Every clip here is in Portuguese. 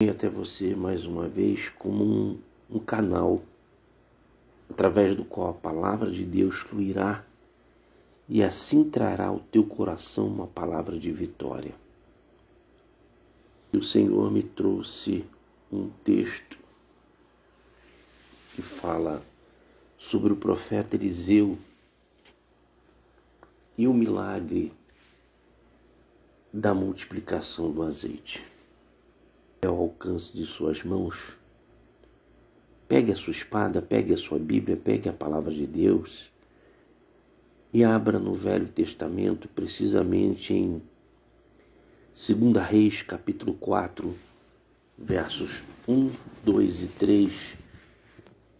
Até você mais uma vez como um canal através do qual a palavra de Deus fluirá e assim trará ao teu coração uma palavra de vitória. E o Senhor me trouxe um texto que fala sobre o profeta Eliseu e o milagre da multiplicação do azeite. Ao alcance de suas mãos, pegue a sua espada, pegue a sua Bíblia, pegue a palavra de Deus e abra no Velho Testamento, precisamente em 2 Reis, capítulo 4, versos 1, 2 e 3,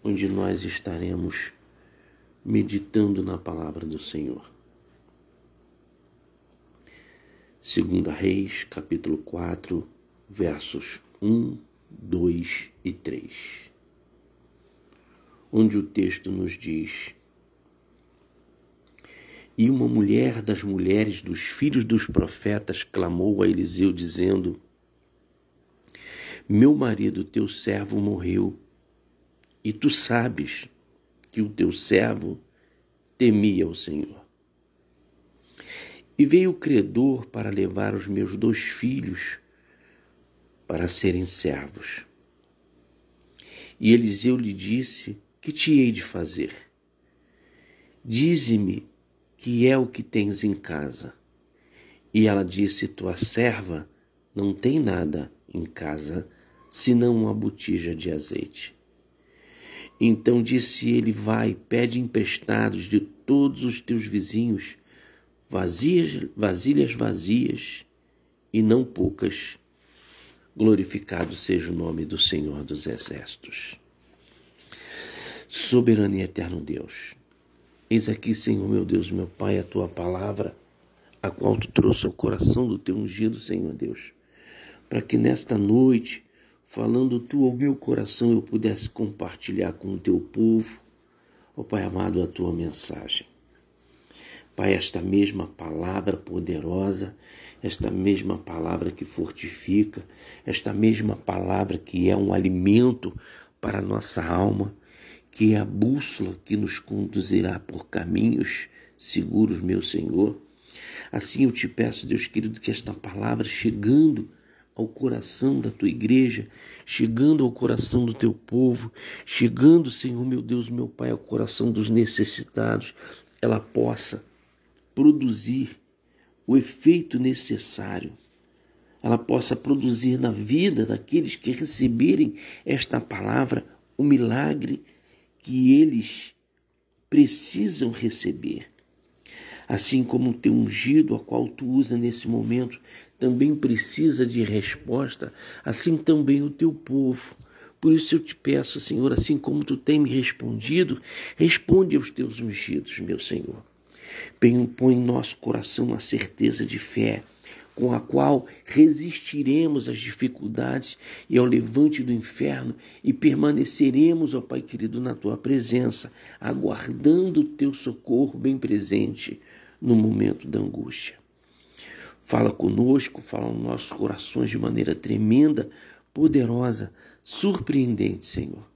onde nós estaremos meditando na palavra do Senhor. 2 Reis, capítulo 4, versos 1, 2 e 3, onde o texto nos diz: E uma mulher das mulheres dos filhos dos profetas clamou a Eliseu, dizendo: Meu marido, teu servo, morreu, e tu sabes que o teu servo temia o Senhor. E veio o credor para levar os meus 2 filhos para serem servos. E Eliseu lhe disse: Que te hei de fazer? Dize-me que é o que tens em casa. E ela disse: Tua serva não tem nada em casa, senão uma botija de azeite. Então disse ele: Vai, pede emprestados de todos os teus vizinhos vasilhas vazias e não poucas. Glorificado seja o nome do Senhor dos Exércitos. Soberano e eterno Deus, eis aqui, Senhor, meu Deus, meu Pai, a tua palavra, a qual tu trouxe ao coração do teu ungido, Senhor Deus, para que nesta noite, falando tu ao meu coração, eu pudesse compartilhar com o teu povo, ó Pai amado, a tua mensagem. Pai, esta mesma palavra poderosa, esta mesma palavra que fortifica, esta mesma palavra que é um alimento para a nossa alma, que é a bússola que nos conduzirá por caminhos seguros, meu Senhor. Assim eu te peço, Deus querido, que esta palavra, chegando ao coração da tua igreja, chegando ao coração do teu povo, chegando, Senhor, meu Deus, meu Pai, ao coração dos necessitados, ela possa produzir o efeito necessário, ela possa produzir na vida daqueles que receberem esta palavra o milagre que eles precisam receber. Assim como o teu ungido, a qual tu usa nesse momento, também precisa de resposta, assim também o teu povo. Por isso eu te peço, Senhor, assim como tu tem me respondido, responde aos teus ungidos, meu Senhor. Põe em nosso coração a certeza de fé, com a qual resistiremos às dificuldades e ao levante do inferno e permaneceremos, ó Pai querido, na tua presença, aguardando o teu socorro bem presente no momento da angústia. Fala conosco, fala nos nossos corações de maneira tremenda, poderosa, surpreendente, Senhor.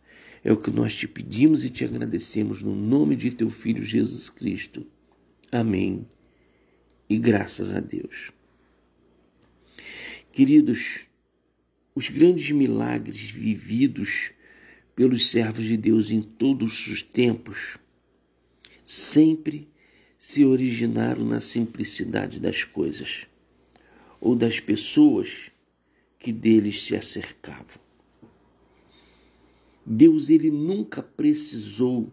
É o que nós te pedimos e te agradecemos no nome de teu Filho Jesus Cristo. Amém. E graças a Deus. Queridos, os grandes milagres vividos pelos servos de Deus em todos os tempos sempre se originaram na simplicidade das coisas ou das pessoas que deles se acercavam. Deus, ele nunca precisou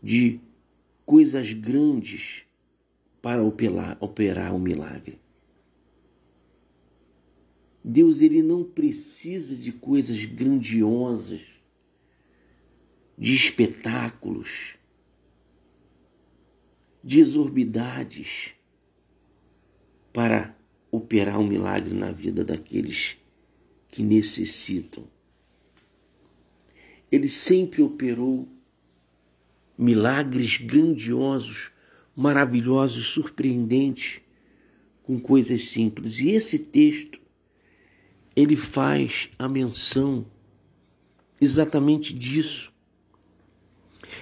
de coisas grandes para operar um milagre. Deus, ele não precisa de coisas grandiosas, de espetáculos, de exorbidades para operar um milagre na vida daqueles que necessitam. Ele sempre operou milagres grandiosos, maravilhosos, surpreendentes, com coisas simples. E esse texto ele faz a menção exatamente disso,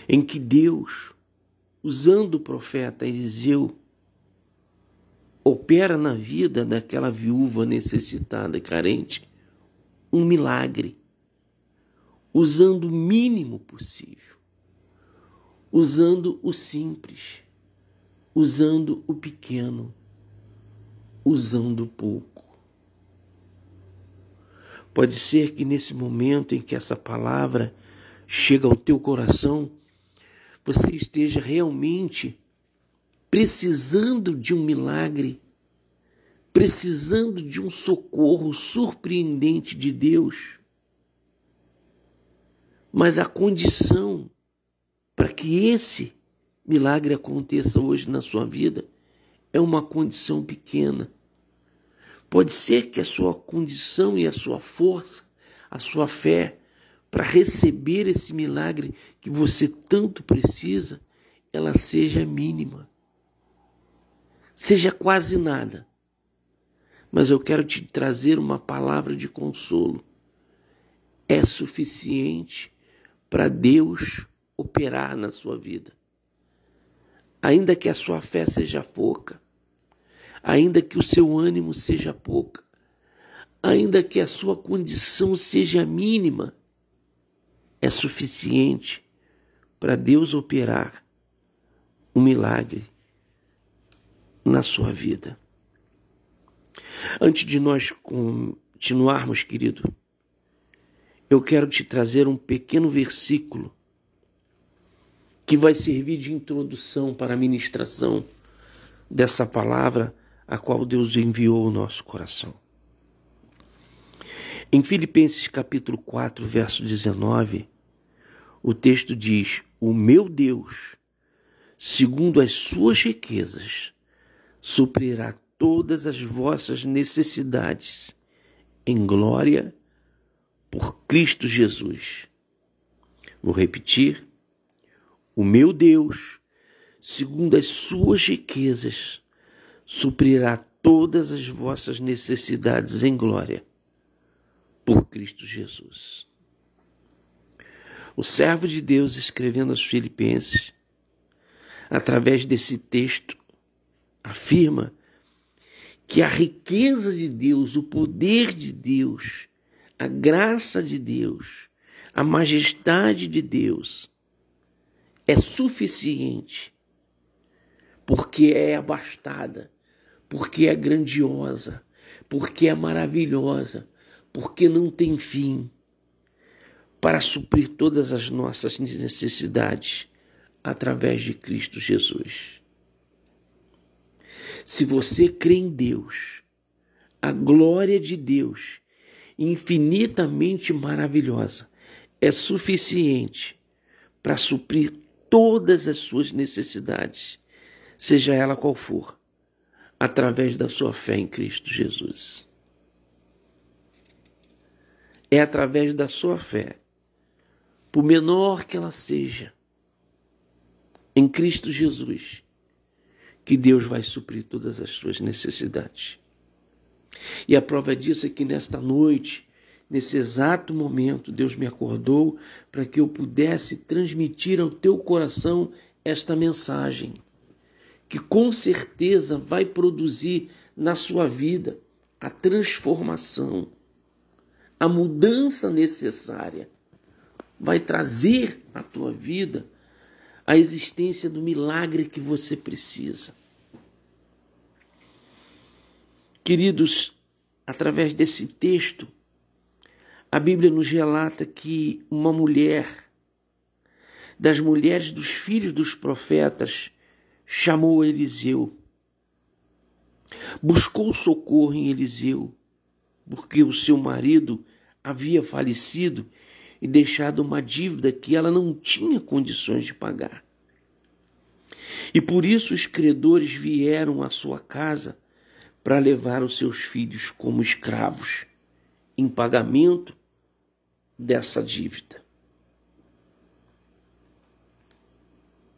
em que Deus, usando o profeta Eliseu, opera na vida daquela viúva necessitada e carente um milagre, usando o mínimo possível, usando o simples, usando o pequeno, usando o pouco. Pode ser que nesse momento em que essa palavra chega ao teu coração, você esteja realmente precisando de um milagre, precisando de um socorro surpreendente de Deus. Mas a condição para que esse milagre aconteça hoje na sua vida é uma condição pequena. Pode ser que a sua condição e a sua força, a sua fé para receber esse milagre que você tanto precisa, ela seja mínima. Seja quase nada. Mas eu quero te trazer uma palavra de consolo. É suficiente para Deus operar na sua vida. Ainda que a sua fé seja pouca, ainda que o seu ânimo seja pouco, ainda que a sua condição seja mínima, é suficiente para Deus operar um milagre na sua vida. Antes de nós continuarmos, querido, eu quero te trazer um pequeno versículo que vai servir de introdução para a ministração dessa palavra a qual Deus enviou ao nosso coração. Em Filipenses capítulo 4, verso 19, o texto diz: o meu Deus, segundo as suas riquezas, suprirá todas as vossas necessidades em glória por Cristo Jesus. Vou repetir: o meu Deus, segundo as suas riquezas, suprirá todas as vossas necessidades em glória por Cristo Jesus. O servo de Deus, escrevendo aos Filipenses, através desse texto, afirma que a riqueza de Deus, o poder de Deus, a graça de Deus, a majestade de Deus é suficiente, porque é abastada, porque é grandiosa, porque é maravilhosa, porque não tem fim, para suprir todas as nossas necessidades através de Cristo Jesus. Se você crê em Deus, a glória de Deus, infinitamente maravilhosa, é suficiente para suprir todas as suas necessidades, seja ela qual for, através da sua fé em Cristo Jesus. É através da sua fé, por menor que ela seja, em Cristo Jesus, que Deus vai suprir todas as suas necessidades. E a prova disso é que nesta noite, nesse exato momento, Deus me acordou para que eu pudesse transmitir ao teu coração esta mensagem, que com certeza vai produzir na sua vida a transformação, a mudança necessária, vai trazer à tua vida a existência do milagre que você precisa. Queridos, através desse texto, a Bíblia nos relata que uma mulher, das mulheres dos filhos dos profetas, chamou Eliseu. Buscou socorro em Eliseu, porque o seu marido havia falecido e deixado uma dívida que ela não tinha condições de pagar. E por isso os credores vieram à sua casa para levar os seus filhos como escravos, em pagamento dessa dívida.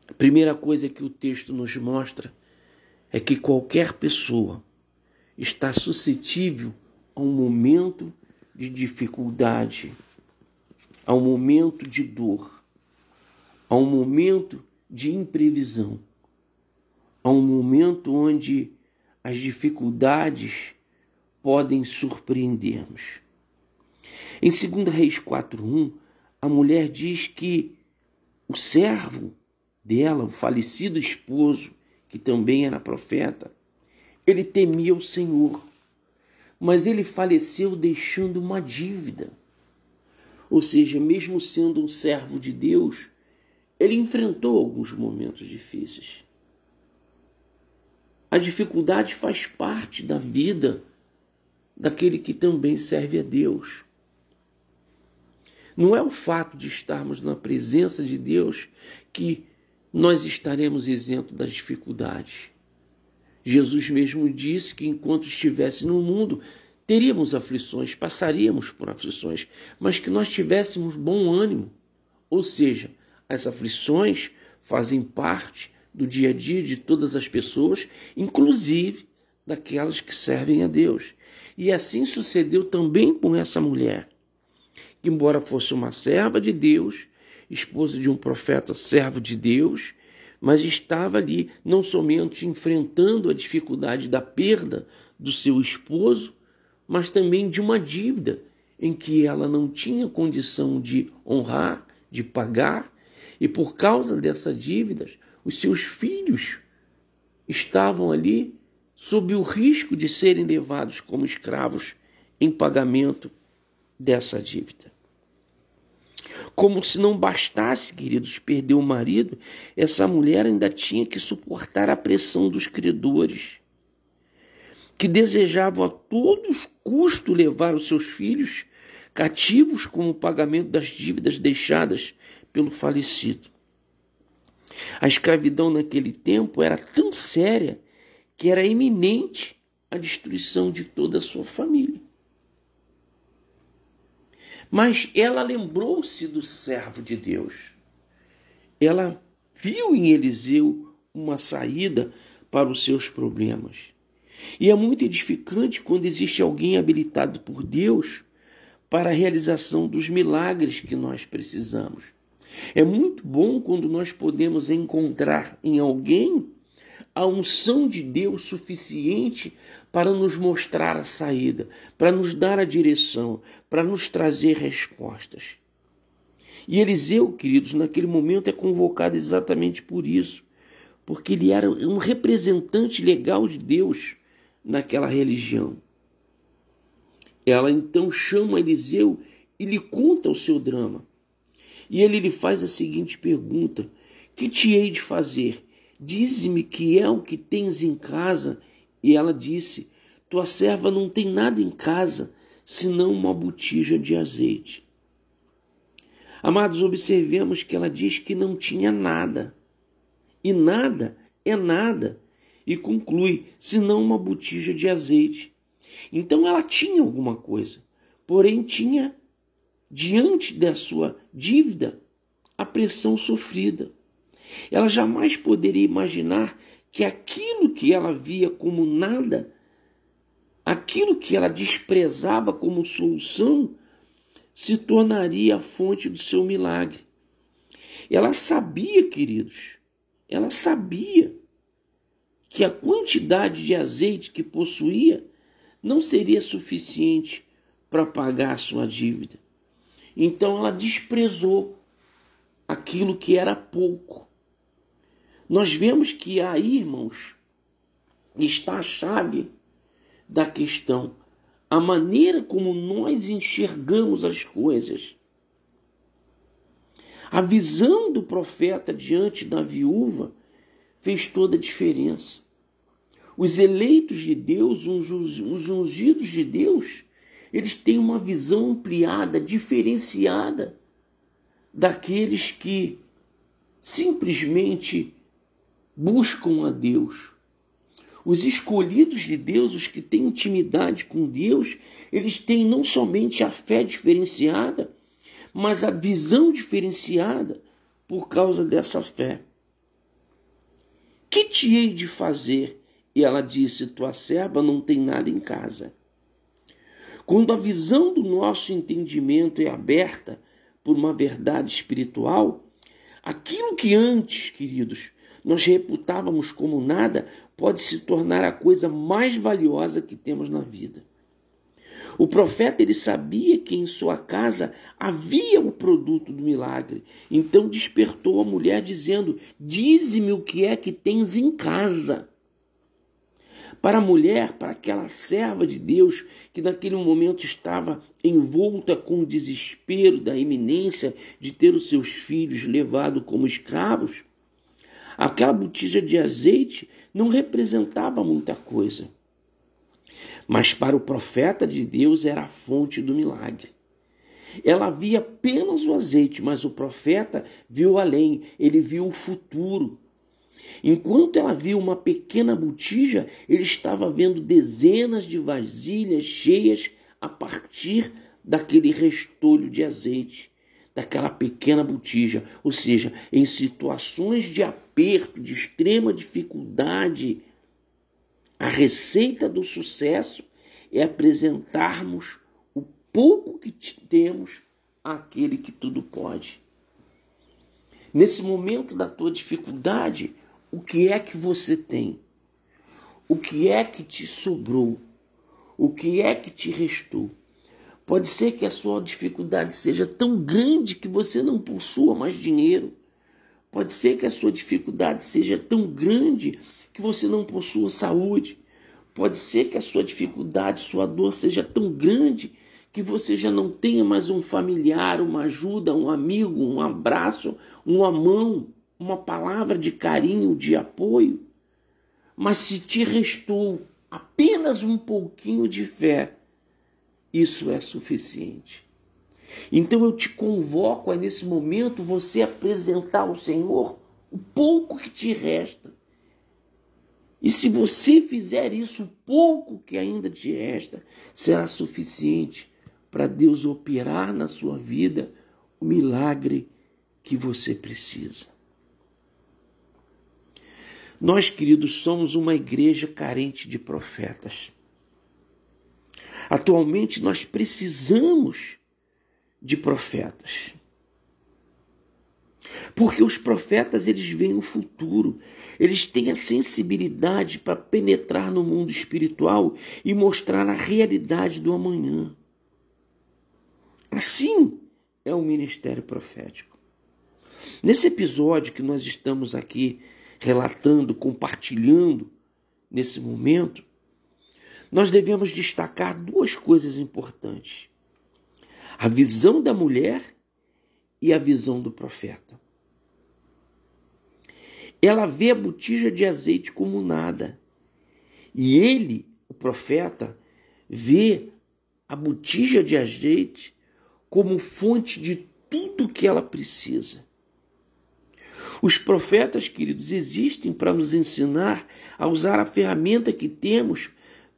A primeira coisa que o texto nos mostra é que qualquer pessoa está suscetível a um momento de dificuldade, há um momento de dor, há um momento de imprevisão, há um momento onde as dificuldades podem surpreender-nos. Em 2 Reis 4:1, a mulher diz que o servo dela, o falecido esposo, que também era profeta, ele temia o Senhor, mas ele faleceu deixando uma dívida. Ou seja, mesmo sendo um servo de Deus, ele enfrentou alguns momentos difíceis. A dificuldade faz parte da vida daquele que também serve a Deus. Não é o fato de estarmos na presença de Deus que nós estaremos isentos das dificuldades. Jesus mesmo disse que enquanto estivesse no mundo, teríamos aflições, passaríamos por aflições, mas que nós tivéssemos bom ânimo. Ou seja, as aflições fazem parte do dia a dia de todas as pessoas, inclusive daquelas que servem a Deus. E assim sucedeu também com essa mulher, que embora fosse uma serva de Deus, esposa de um profeta, servo de Deus, mas estava ali não somente enfrentando a dificuldade da perda do seu esposo, mas também de uma dívida em que ela não tinha condição de honrar, de pagar, e por causa dessa dívida, os seus filhos estavam ali sob o risco de serem levados como escravos em pagamento dessa dívida. Como se não bastasse, queridos, perder o marido, essa mulher ainda tinha que suportar a pressão dos credores, que desejavam a todos custos levar os seus filhos cativos como pagamento das dívidas deixadas pelo falecido. A escravidão naquele tempo era tão séria que era iminente a destruição de toda a sua família. Mas ela lembrou-se do servo de Deus. Ela viu em Eliseu uma saída para os seus problemas. E é muito edificante quando existe alguém habilitado por Deus para a realização dos milagres que nós precisamos. É muito bom quando nós podemos encontrar em alguém a unção de Deus suficiente para nos mostrar a saída, para nos dar a direção, para nos trazer respostas. E Eliseu, queridos, naquele momento é convocado exatamente por isso, porque ele era um representante legal de Deus naquela religião. Ela então chama Eliseu e lhe conta o seu drama. E ele lhe faz a seguinte pergunta: que te hei de fazer? Dize-me que é o que tens em casa. E ela disse: tua serva não tem nada em casa, senão uma botija de azeite. Amados, observemos que ela diz que não tinha nada. E nada é nada. E conclui: senão uma botija de azeite. Então ela tinha alguma coisa, porém tinha, diante da sua dívida, a pressão sofrida. Ela jamais poderia imaginar que aquilo que ela via como nada, aquilo que ela desprezava como solução, se tornaria a fonte do seu milagre. Ela sabia, queridos, ela sabia que a quantidade de azeite que possuía não seria suficiente para pagar a sua dívida. Então ela desprezou aquilo que era pouco. Nós vemos que aí, irmãos, está a chave da questão. A maneira como nós enxergamos as coisas. A visão do profeta diante da viúva fez toda a diferença. Os eleitos de Deus, os ungidos de Deus, eles têm uma visão ampliada, diferenciada daqueles que simplesmente buscam a Deus. Os escolhidos de Deus, os que têm intimidade com Deus, eles têm não somente a fé diferenciada, mas a visão diferenciada por causa dessa fé. Que te hei de fazer? E ela disse: tua serva não tem nada em casa. Quando a visão do nosso entendimento é aberta por uma verdade espiritual, aquilo que antes, queridos, nós reputávamos como nada, pode se tornar a coisa mais valiosa que temos na vida. O profeta, ele sabia que em sua casa havia o produto do milagre. Então despertou a mulher dizendo: dize-me o que é que tens em casa. Para a mulher, para aquela serva de Deus que naquele momento estava envolta com o desespero da iminência de ter os seus filhos levados como escravos, aquela botija de azeite não representava muita coisa. Mas para o profeta de Deus era a fonte do milagre. Ela via apenas o azeite, mas o profeta viu além, ele viu o futuro. Enquanto ela viu uma pequena botija, ele estava vendo dezenas de vasilhas cheias a partir daquele restolho de azeite, daquela pequena botija. Ou seja, em situações de aperto, de extrema dificuldade, a receita do sucesso é apresentarmos o pouco que temos àquele que tudo pode. Nesse momento da tua dificuldade, o que é que você tem? O que é que te sobrou? O que é que te restou? Pode ser que a sua dificuldade seja tão grande que você não possua mais dinheiro. Pode ser que a sua dificuldade seja tão grande que você não possua saúde. Pode ser que a sua dificuldade, sua dor seja tão grande que você já não tenha mais um familiar, uma ajuda, um amigo, um abraço, uma mão, uma palavra de carinho, de apoio. Mas se te restou apenas um pouquinho de fé, isso é suficiente. Então eu te convoco a nesse momento você apresentar ao Senhor o pouco que te resta. E se você fizer isso, o pouco que ainda te resta será suficiente para Deus operar na sua vida o milagre que você precisa. Nós, queridos, somos uma igreja carente de profetas. Atualmente nós precisamos de profetas. Porque os profetas, eles veem o futuro. Eles têm a sensibilidade para penetrar no mundo espiritual e mostrar a realidade do amanhã. Assim é o ministério profético. Nesse episódio que nós estamos aqui relatando, compartilhando nesse momento, nós devemos destacar duas coisas importantes: a visão da mulher e a visão do profeta. Ela vê a botija de azeite como nada. E ele, o profeta, vê a botija de azeite como fonte de tudo que ela precisa. Os profetas, queridos, existem para nos ensinar a usar a ferramenta que temos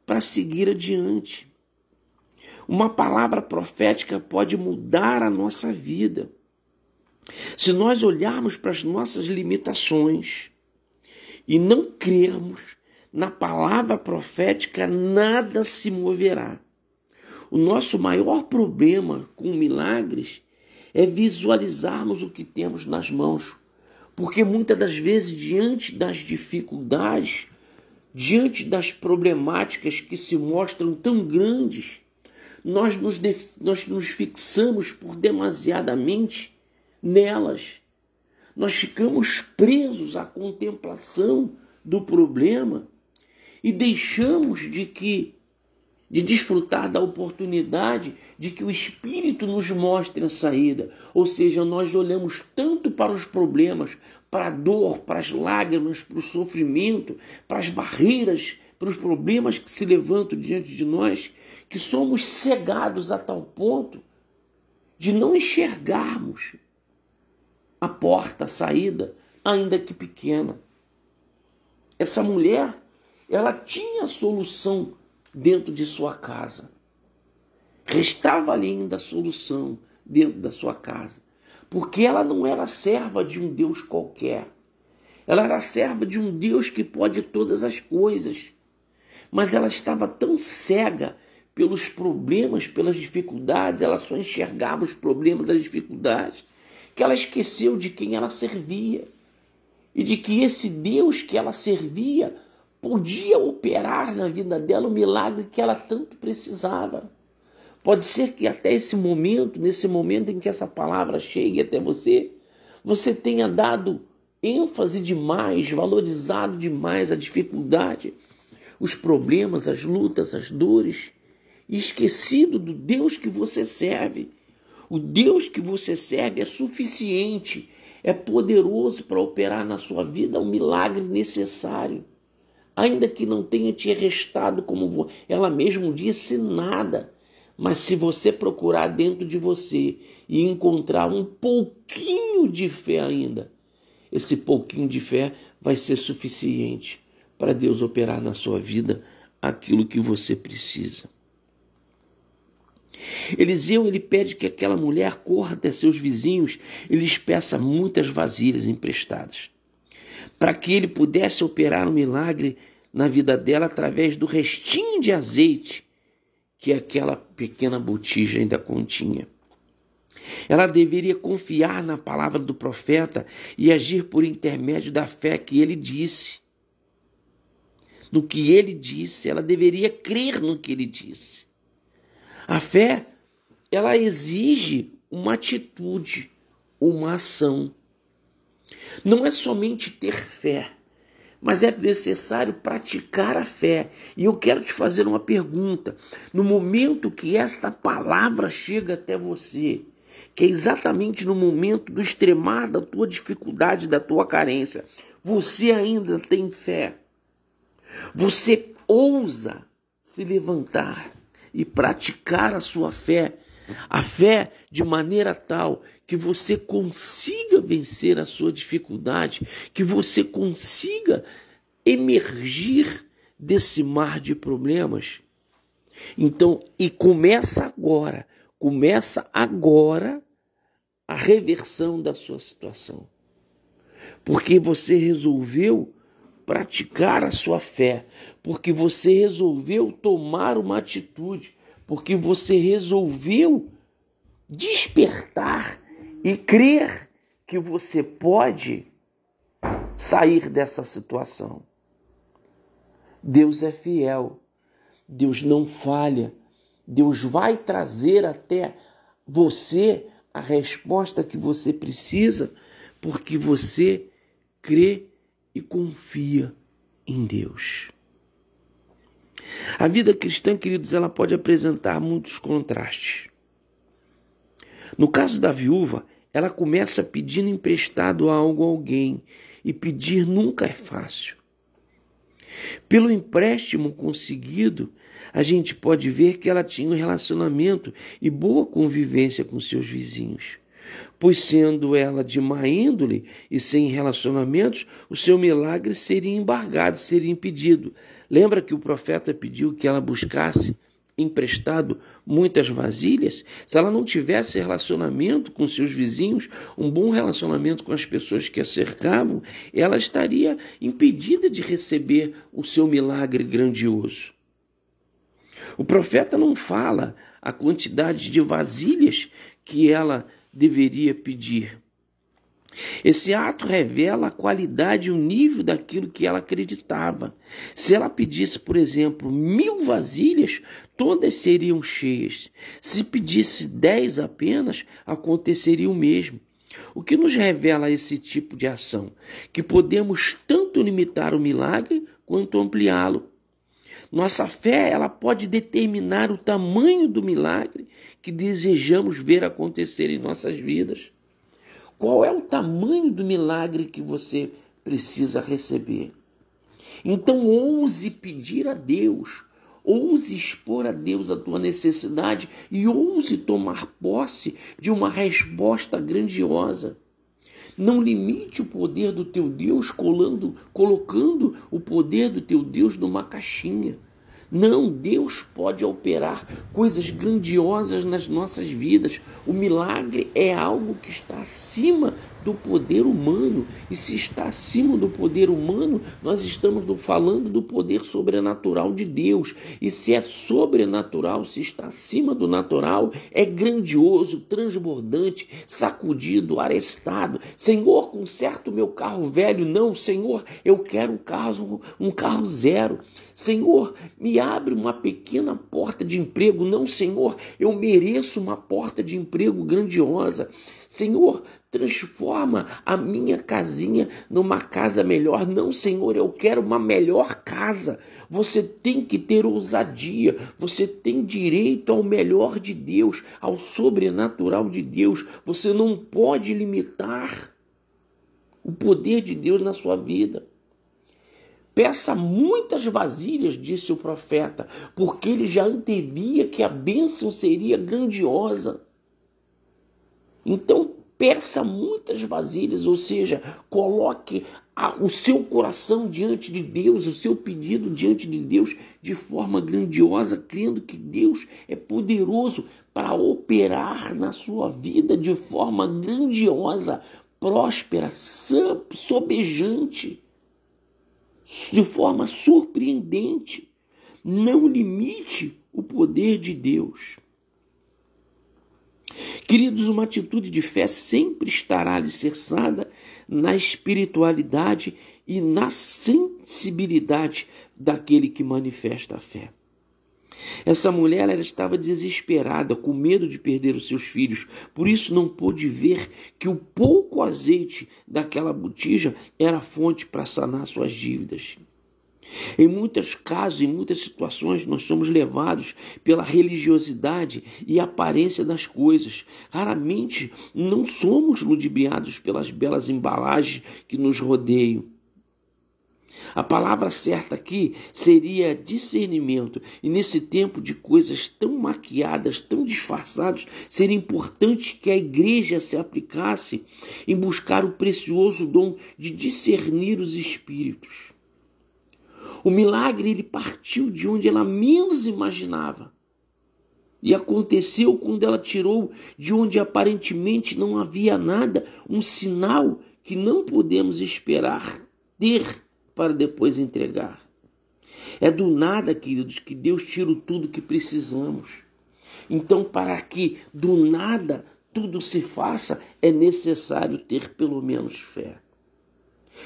para seguir adiante. Uma palavra profética pode mudar a nossa vida. Se nós olharmos para as nossas limitações e não crermos na palavra profética, nada se moverá. O nosso maior problema com milagres é visualizarmos o que temos nas mãos. Porque muitas das vezes, diante das dificuldades, diante das problemáticas que se mostram tão grandes, nós nos fixamos por demasiadamente nelas. Nós ficamos presos à contemplação do problema e deixamos de desfrutar da oportunidade de que o Espírito nos mostre a saída. Ou seja, nós olhamos tanto para os problemas, para a dor, para as lágrimas, para o sofrimento, para as barreiras, para os problemas que se levantam diante de nós, que somos cegados a tal ponto de não enxergarmos a porta, a saída, ainda que pequena. Essa mulher, ela tinha a solução dentro de sua casa. Restava ali ainda a solução dentro da sua casa. Porque ela não era serva de um Deus qualquer. Ela era serva de um Deus que pode todas as coisas. Mas ela estava tão cega pelos problemas, pelas dificuldades, ela só enxergava os problemas, as dificuldades, que ela esqueceu de quem ela servia e de que esse Deus que ela servia podia operar na vida dela o milagre que ela tanto precisava. Pode ser que até esse momento, nesse momento em que essa palavra chegue até você, você tenha dado ênfase demais, valorizado demais a dificuldade, os problemas, as lutas, as dores, e esquecido do Deus que você serve. O Deus que você serve é suficiente, é poderoso para operar na sua vida o milagre necessário. Ainda que não tenha te restado, como ela mesmo disse, nada. Mas se você procurar dentro de você e encontrar um pouquinho de fé ainda, esse pouquinho de fé vai ser suficiente para Deus operar na sua vida aquilo que você precisa. Eliseu, ele pede que aquela mulher corra até seus vizinhos e lhes peça muitas vasilhas emprestadas, para que ele pudesse operar um milagre na vida dela através do restinho de azeite que aquela pequena botija ainda continha. Ela deveria confiar na palavra do profeta e agir por intermédio da fé que ele disse. No que ele disse, ela deveria crer no que ele disse. A fé, ela exige uma atitude, uma ação. Não é somente ter fé, mas é necessário praticar a fé. E eu quero te fazer uma pergunta. No momento que esta palavra chega até você, que é exatamente no momento do extremar da tua dificuldade, da tua carência, você ainda tem fé? Você ousa se levantar e praticar a sua fé, a fé de maneira tal que você consiga vencer a sua dificuldade, que você consiga emergir desse mar de problemas. Então, e começa agora a reversão da sua situação, porque você resolveu praticar a sua fé, porque você resolveu tomar uma atitude, porque você resolveu despertar e crer que você pode sair dessa situação. Deus é fiel, Deus não falha, Deus vai trazer até você a resposta que você precisa, porque você crê e confia em Deus. A vida cristã, queridos, ela pode apresentar muitos contrastes. No caso da viúva, ela começa pedindo emprestado algo a alguém, e pedir nunca é fácil. Pelo empréstimo conseguido, a gente pode ver que ela tinha um relacionamento e boa convivência com seus vizinhos. Pois sendo ela de má índole e sem relacionamentos, o seu milagre seria embargado, seria impedido. Lembra que o profeta pediu que ela buscasse emprestado muitas vasilhas? Se ela não tivesse relacionamento com seus vizinhos, um bom relacionamento com as pessoas que a cercavam, ela estaria impedida de receber o seu milagre grandioso. O profeta não fala a quantidade de vasilhas que ela deveria pedir. Esse ato revela a qualidade e o nível daquilo que ela acreditava. Se ela pedisse, por exemplo, 1000 vasilhas, todas seriam cheias. Se pedisse 10 apenas, aconteceria o mesmo. O que nos revela esse tipo de ação? Que podemos tanto limitar o milagre quanto ampliá-lo. Nossa fé, ela pode determinar o tamanho do milagre que desejamos ver acontecer em nossas vidas. Qual é o tamanho do milagre que você precisa receber? Então ouse pedir a Deus, ouse expor a Deus a tua necessidade e ouse tomar posse de uma resposta grandiosa. Não limite o poder do teu Deus colocando o poder do teu Deus numa caixinha. Não, Deus pode operar coisas grandiosas nas nossas vidas. O milagre é algo que está acima do poder humano. E se está acima do poder humano, nós estamos falando do poder sobrenatural de Deus. E se é sobrenatural, se está acima do natural, é grandioso, transbordante, sacudido, arestado. Senhor, conserta o meu carro velho. Não, Senhor, eu quero um carro zero. Senhor, me abre uma pequena porta de emprego. Não, Senhor, eu mereço uma porta de emprego grandiosa. Senhor, transforma a minha casinha numa casa melhor. Não, Senhor, eu quero uma melhor casa. Você tem que ter ousadia. Você tem direito ao melhor de Deus, ao sobrenatural de Deus. Você não pode limitar o poder de Deus na sua vida. Peça muitas vasilhas, disse o profeta, porque ele já antevia que a bênção seria grandiosa. Então, peça muitas vasilhas, ou seja, coloque o seu coração diante de Deus, o seu pedido diante de Deus de forma grandiosa, crendo que Deus é poderoso para operar na sua vida de forma grandiosa, próspera, sobejante, de forma surpreendente. Não limite o poder de Deus. Queridos, uma atitude de fé sempre estará alicerçada na espiritualidade e na sensibilidade daquele que manifesta a fé. Essa mulher, ela estava desesperada, com medo de perder os seus filhos, por isso não pôde ver que o pouco azeite daquela botija era fonte para sanar suas dívidas. Em muitos casos, em muitas situações, nós somos levados pela religiosidade e aparência das coisas. Raramente não somos ludibriados pelas belas embalagens que nos rodeiam. A palavra certa aqui seria discernimento. E nesse tempo de coisas tão maquiadas, tão disfarçadas, seria importante que a igreja se aplicasse em buscar o precioso dom de discernir os espíritos. O milagre, ele partiu de onde ela menos imaginava. E aconteceu quando ela tirou de onde aparentemente não havia nada, um sinal que não podemos esperar ter para depois entregar. É do nada, queridos, que Deus tira tudo que precisamos. Então, para que do nada tudo se faça, é necessário ter pelo menos fé.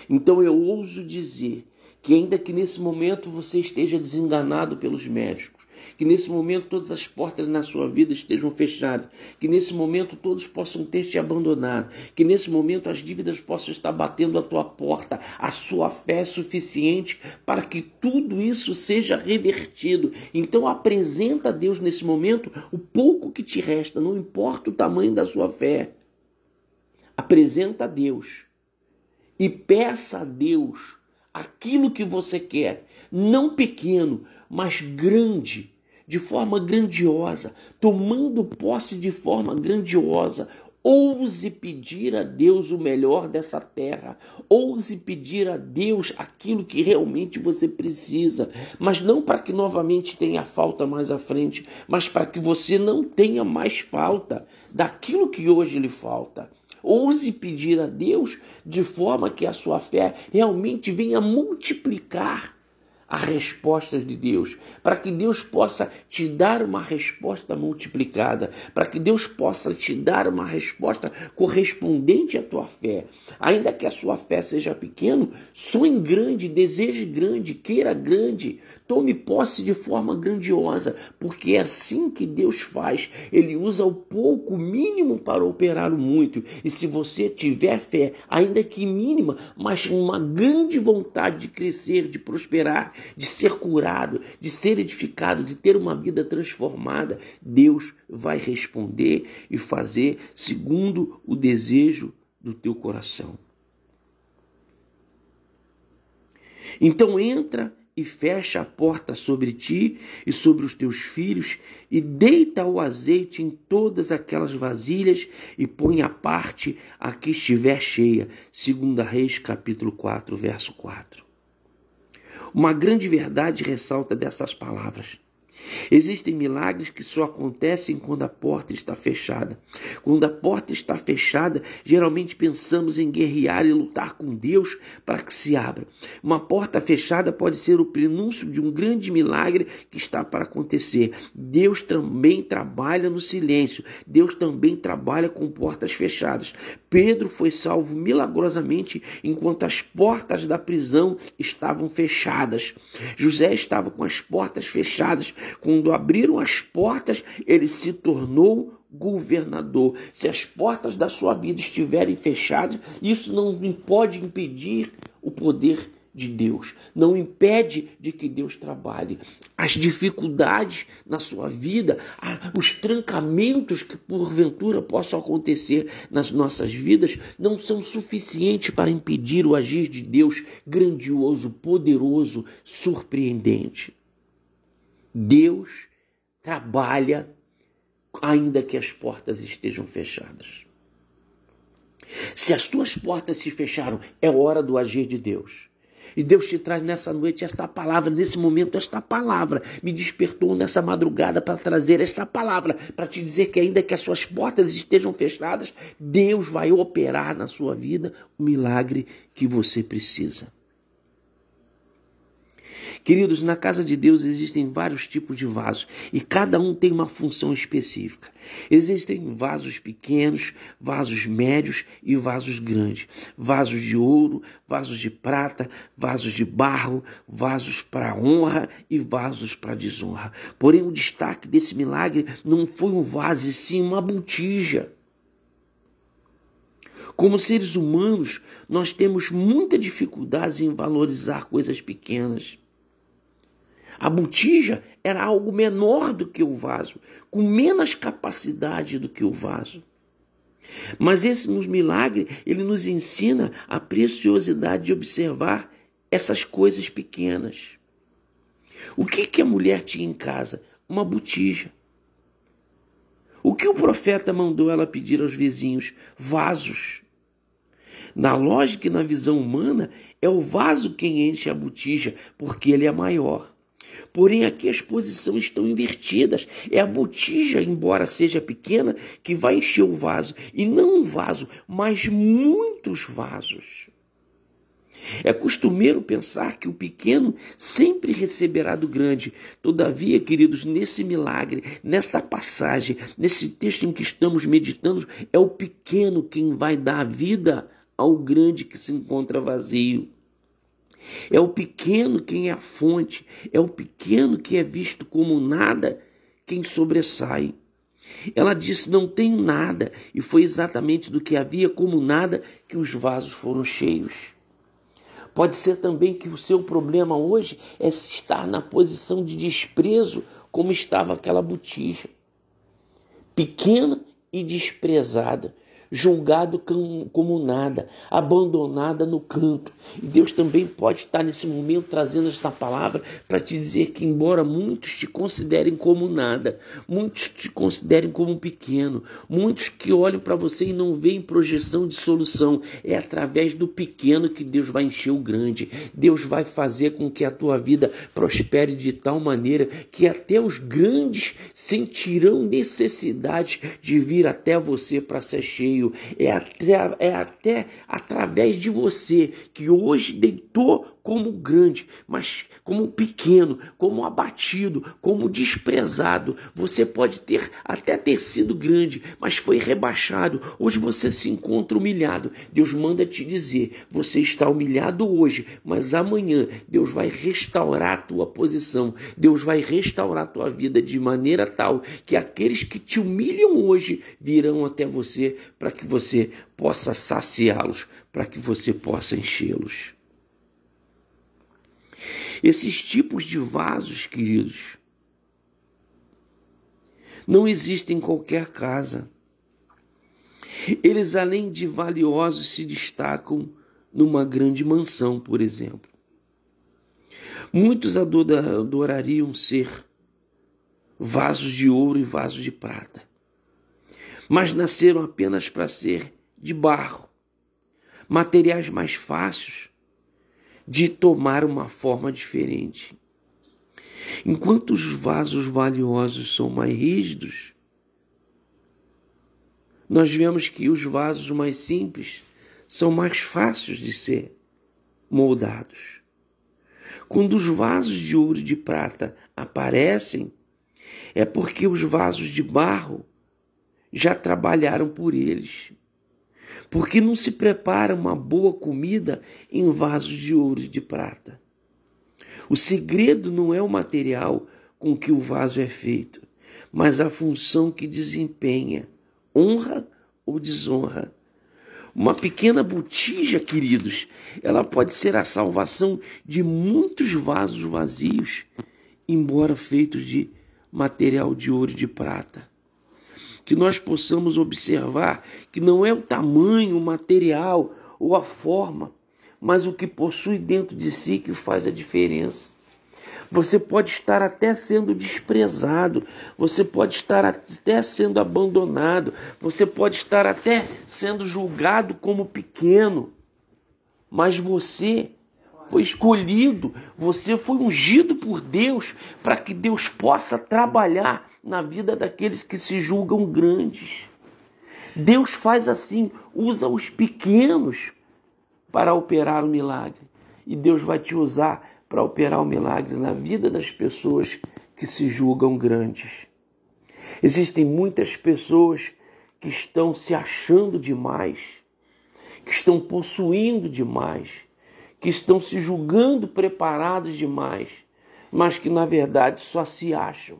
Então eu ouso dizer que ainda que nesse momento você esteja desenganado pelos médicos, que nesse momento todas as portas na sua vida estejam fechadas, que nesse momento todos possam ter te abandonado, que nesse momento as dívidas possam estar batendo à tua porta, a sua fé é suficiente para que tudo isso seja revertido. Então apresenta a Deus nesse momento o pouco que te resta, não importa o tamanho da sua fé. Apresenta a Deus e peça a Deus aquilo que você quer, não pequeno, mas grande, de forma grandiosa, tomando posse de forma grandiosa. Ouse pedir a Deus o melhor dessa terra, ouse pedir a Deus aquilo que realmente você precisa, mas não para que novamente tenha falta mais à frente, mas para que você não tenha mais falta daquilo que hoje lhe falta. Ouse pedir a Deus de forma que a sua fé realmente venha multiplicar as respostas de Deus, para que Deus possa te dar uma resposta multiplicada, para que Deus possa te dar uma resposta correspondente à tua fé. Ainda que a sua fé seja pequena, sonhe grande, deseje grande, queira grande, tome posse de forma grandiosa, porque é assim que Deus faz. Ele usa o pouco, mínimo, para operar o muito. E se você tiver fé, ainda que mínima, mas uma grande vontade de crescer, de prosperar, de ser curado, de ser edificado, de ter uma vida transformada, Deus vai responder e fazer segundo o desejo do teu coração. Então entra e fecha a porta sobre ti e sobre os teus filhos e deita o azeite em todas aquelas vasilhas e põe à parte a que estiver cheia. 2 Reis, capítulo 4, verso 4. Uma grande verdade ressalta dessas palavras. Existem milagres que só acontecem quando a porta está fechada. Quando a porta está fechada, geralmente pensamos em guerrear e lutar com Deus para que se abra. Uma porta fechada pode ser o prenúncio de um grande milagre que está para acontecer. Deus também trabalha no silêncio. Deus também trabalha com portas fechadas. Pedro foi salvo milagrosamente enquanto as portas da prisão estavam fechadas. José estava com as portas fechadas. Quando abriram as portas, ele se tornou governador. Se as portas da sua vida estiverem fechadas, isso não pode impedir o poder de Deus. Não impede de que Deus trabalhe. As dificuldades na sua vida, os trancamentos que porventura possam acontecer nas nossas vidas, não são suficientes para impedir o agir de Deus grandioso, poderoso, surpreendente. Deus trabalha ainda que as portas estejam fechadas. Se as tuas portas se fecharam, é hora do agir de Deus. E Deus te traz nessa noite esta palavra, nesse momento esta palavra. Me despertou nessa madrugada para trazer esta palavra, para te dizer que ainda que as suas portas estejam fechadas, Deus vai operar na sua vida o milagre que você precisa. Queridos, na casa de Deus existem vários tipos de vasos e cada um tem uma função específica. Existem vasos pequenos, vasos médios e vasos grandes. Vasos de ouro, vasos de prata, vasos de barro, vasos para honra e vasos para desonra. Porém, o destaque desse milagre não foi um vaso, e sim uma botija. Como seres humanos, nós temos muita dificuldade em valorizar coisas pequenas. A botija era algo menor do que o vaso, com menos capacidade do que o vaso. Mas esse milagre, ele nos ensina a preciosidade de observar essas coisas pequenas. O que a mulher tinha em casa? Uma botija. O que o profeta mandou ela pedir aos vizinhos? Vasos. Na lógica e na visão humana, é o vaso quem enche a botija, porque ele é maior. Porém, aqui as posições estão invertidas. É a botija, embora seja pequena, que vai encher o vaso. E não um vaso, mas muitos vasos. É costumeiro pensar que o pequeno sempre receberá do grande. Todavia, queridos, nesse milagre, nesta passagem, nesse texto em que estamos meditando, é o pequeno quem vai dar vida ao grande que se encontra vazio. É o pequeno quem é a fonte, é o pequeno que é visto como nada quem sobressai. Ela disse, não tenho nada, e foi exatamente do que havia como nada que os vasos foram cheios. Pode ser também que o seu problema hoje é estar na posição de desprezo, como estava aquela botija. Pequena e desprezada, julgado como nada, abandonada no canto. E Deus também pode estar nesse momento trazendo esta palavra para te dizer que embora muitos te considerem como nada, muitos te considerem como pequeno, muitos que olham para você e não veem projeção de solução, é através do pequeno que Deus vai encher o grande. Deus vai fazer com que a tua vida prospere de tal maneira que até os grandes sentirão necessidade de vir até você para ser cheio. É até através de você que hoje deitou como grande, mas como pequeno, como abatido, como desprezado. Você pode até ter sido grande, mas foi rebaixado. Hoje você se encontra humilhado. Deus manda te dizer, você está humilhado hoje, mas amanhã Deus vai restaurar a tua posição. Deus vai restaurar a tua vida de maneira tal que aqueles que te humilham hoje virão até você para que você possa saciá-los, para que você possa enchê-los. Esses tipos de vasos, queridos, não existem em qualquer casa. Eles, além de valiosos, se destacam numa grande mansão, por exemplo. Muitos adorariam ser vasos de ouro e vasos de prata, mas nasceram apenas para ser de barro, materiais mais fáceis de tomar uma forma diferente. Enquanto os vasos valiosos são mais rígidos, nós vemos que os vasos mais simples são mais fáceis de ser moldados. Quando os vasos de ouro e de prata aparecem, é porque os vasos de barro já trabalharam por eles. Porque não se prepara uma boa comida em vasos de ouro e de prata. O segredo não é o material com que o vaso é feito, mas a função que desempenha, honra ou desonra. Uma pequena botija, queridos, ela pode ser a salvação de muitos vasos vazios, embora feitos de material de ouro e de prata. Que nós possamos observar que não é o tamanho, o material ou a forma, mas o que possui dentro de si que faz a diferença. Você pode estar até sendo desprezado, você pode estar até sendo abandonado, você pode estar até sendo julgado como pequeno, mas você foi escolhido, você foi ungido por Deus para que Deus possa trabalhar na vida daqueles que se julgam grandes. Deus faz assim, usa os pequenos para operar o milagre. E Deus vai te usar para operar o milagre na vida das pessoas que se julgam grandes. Existem muitas pessoas que estão se achando demais, que estão possuindo demais, que estão se julgando preparados demais, mas que na verdade só se acham,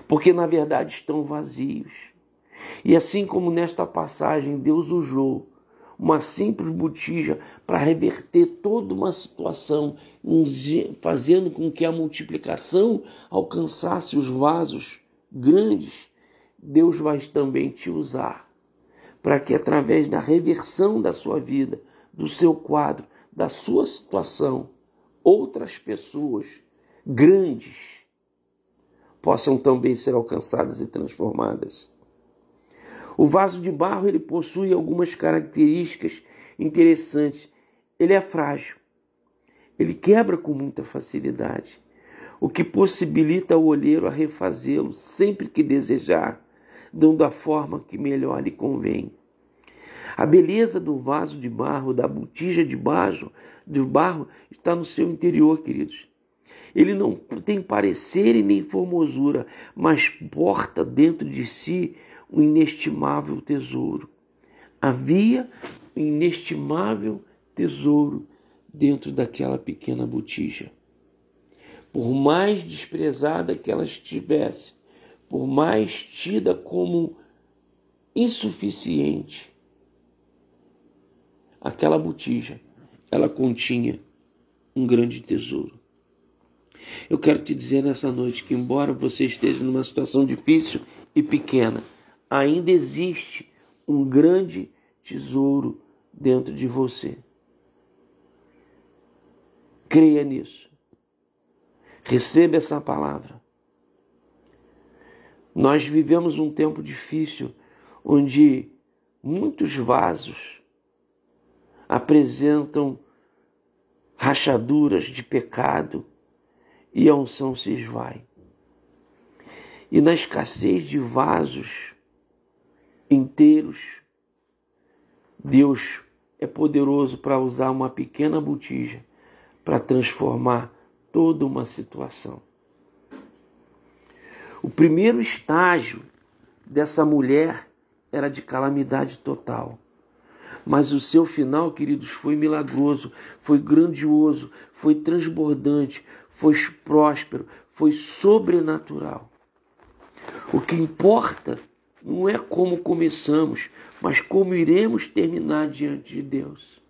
porque na verdade estão vazios. E assim como nesta passagem Deus usou uma simples botija para reverter toda uma situação, fazendo com que a multiplicação alcançasse os vasos grandes, Deus vai também te usar para que através da reversão da sua vida, do seu quadro, da sua situação, outras pessoas grandes possam também ser alcançadas e transformadas. O vaso de barro ele possui algumas características interessantes. Ele é frágil, ele quebra com muita facilidade, o que possibilita o olheiro a refazê-lo sempre que desejar, dando a forma que melhor lhe convém. A beleza do vaso de barro, da botija de barro, está no seu interior, queridos. Ele não tem parecer e nem formosura, mas porta dentro de si um inestimável tesouro. Havia um inestimável tesouro dentro daquela pequena botija. Por mais desprezada que ela estivesse, por mais tida como insuficiente, aquela botija, ela continha um grande tesouro. Eu quero te dizer nessa noite que, embora você esteja numa situação difícil e pequena, ainda existe um grande tesouro dentro de você. Creia nisso. Receba essa palavra. Nós vivemos um tempo difícil onde muitos vasos apresentam rachaduras de pecado e a unção se esvai. E na escassez de vasos inteiros, Deus é poderoso para usar uma pequena botija para transformar toda uma situação. O primeiro estágio dessa mulher era de calamidade total. Mas o seu final, queridos, foi milagroso, foi grandioso, foi transbordante, foi próspero, foi sobrenatural. O que importa não é como começamos, mas como iremos terminar diante de Deus.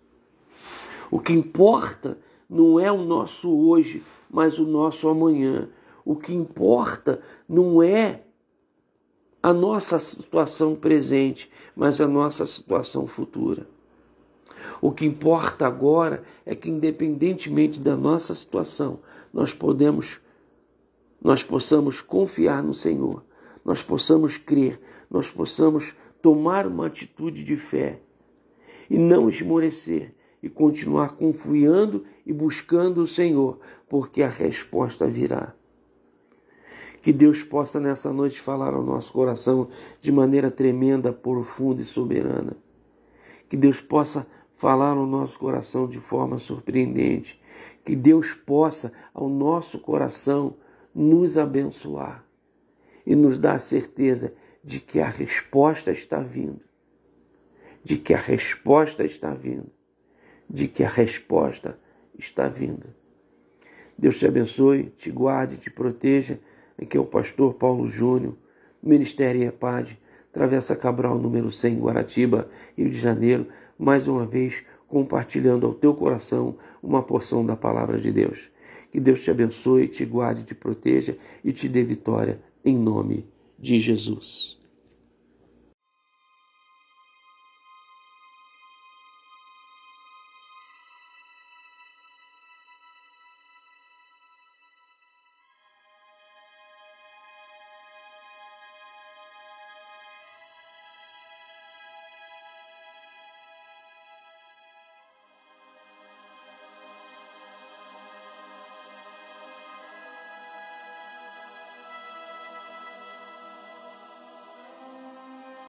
O que importa não é o nosso hoje, mas o nosso amanhã. O que importa não é a nossa situação presente, mas a nossa situação futura. O que importa agora é que, independentemente da nossa situação, nós possamos confiar no Senhor, nós possamos crer, nós possamos tomar uma atitude de fé e não esmorecer e continuar confiando e buscando o Senhor, porque a resposta virá. Que Deus possa nessa noite falar ao nosso coração de maneira tremenda, profunda e soberana. Que Deus possa falar ao nosso coração de forma surpreendente. Que Deus possa ao nosso coração nos abençoar e nos dar a certeza de que a resposta está vindo. De que a resposta está vindo. De que a resposta está vindo. Deus te abençoe, te guarde, te proteja. Aqui é o pastor Paulo Júnior, Ministério EPAD, Travessa Cabral, número 100, Guaratiba, Rio de Janeiro, mais uma vez compartilhando ao teu coração uma porção da palavra de Deus. Que Deus te abençoe, te guarde, te proteja e te dê vitória em nome de Jesus.